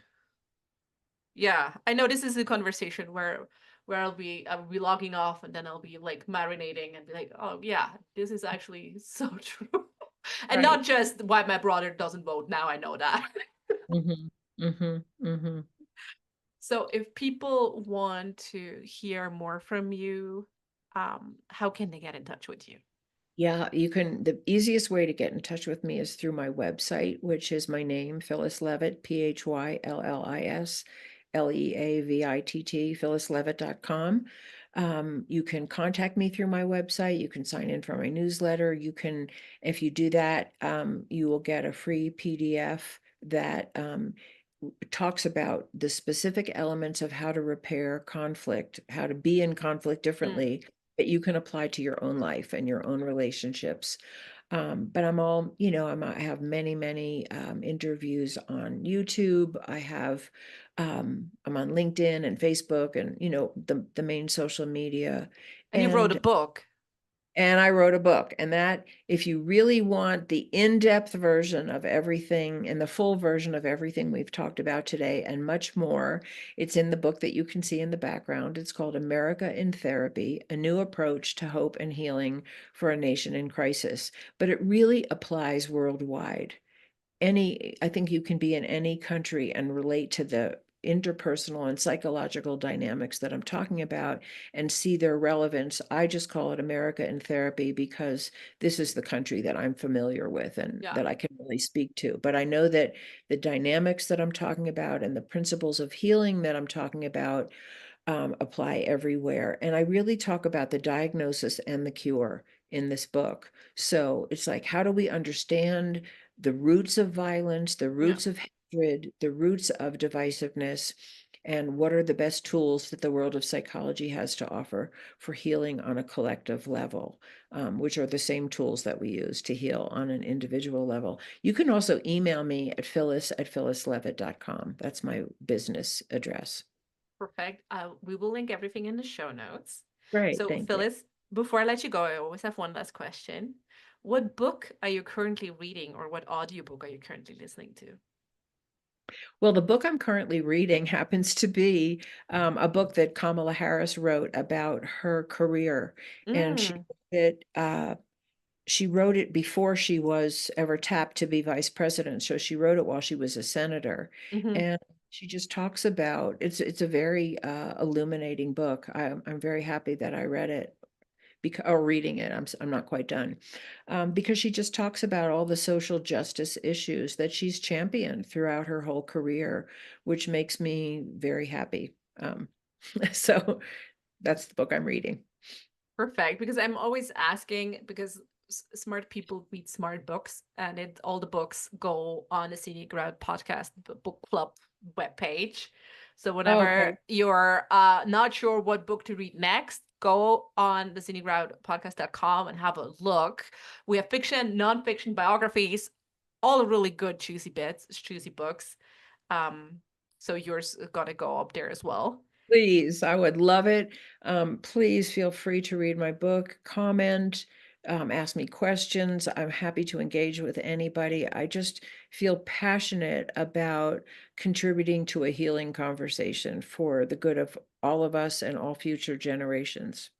yeah, I know this is a conversation where I'll be logging off, and then I'll be like marinating and be like, oh yeah, this is actually so true. And Right. not just why my brother doesn't vote. Now I know that. So if people want to hear more from you, how can they get in touch with you? Yeah, the easiest way to get in touch with me is through my website, which is my name, Phyllis Leavitt, PhyllisLeavitt, phyllisleavitt.com. You can contact me through my website. You can sign in for my newsletter. If you do that, you will get a free PDF that talks about the specific elements of how to repair conflict, how to be in conflict differently, that you can apply to your own life and your own relationships. But I have many interviews on YouTube. I'm on LinkedIn and Facebook and, the main social media. And you wrote a book. And I wrote a book, and that, if you really want the in-depth version of everything and the full version of everything we've talked about today and much more, it's in the book that you can see in the background. It's called America in Therapy, A New Approach to Hope and Healing for a Nation in Crisis. But it really applies worldwide. I think you can be in any country and relate to the interpersonal and psychological dynamics that I'm talking about and see their relevance. I just call it America in Therapy because this is the country that I'm familiar with and that I can really speak to. But I know that the dynamics that I'm talking about and the principles of healing that I'm talking about apply everywhere. And I really talk about the diagnosis and the cure in this book. So it's like, how do we understand the roots of violence, the roots of hatred, the roots of divisiveness, and what are the best tools that the world of psychology has to offer for healing on a collective level, which are the same tools that we use to heal on an individual level. You can also email me at phyllis@phyllisleavitt.com. That's my business address. Perfect. We will link everything in the show notes. Great, So, thank you. Phyllis, before I let you go, I always have one last question. What book are you currently reading, or what audiobook are you currently listening to? Well, the book I'm currently reading happens to be a book that Kamala Harris wrote about her career. And she wrote it before she was ever tapped to be vice president. So she wrote it while she was a senator. And she just talks about, it's a very illuminating book. I'm very happy that I read it. Reading it, I'm not quite done, because she just talks about all the social justice issues that she's championed throughout her whole career, which makes me very happy. So that's the book I'm reading. Perfect, because I'm always asking, because smart people read smart books, and all the books go on the Scenic Route Podcast book club webpage. So whenever you're not sure what book to read next, go on the Scenic Route Podcast.com and have a look. We have fiction, nonfiction, biographies, all really good, juicy books. So yours gotta go up there as well. Please, I would love it. Please feel free to read my book, comment, ask me questions. I'm happy to engage with anybody. I just feel passionate about contributing to a healing conversation for the good of all of us and all future generations.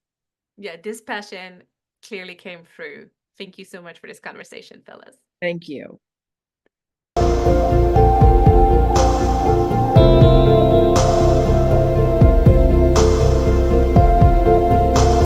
Yeah, this passion clearly came through. Thank you so much for this conversation, Phyllis. Thank you.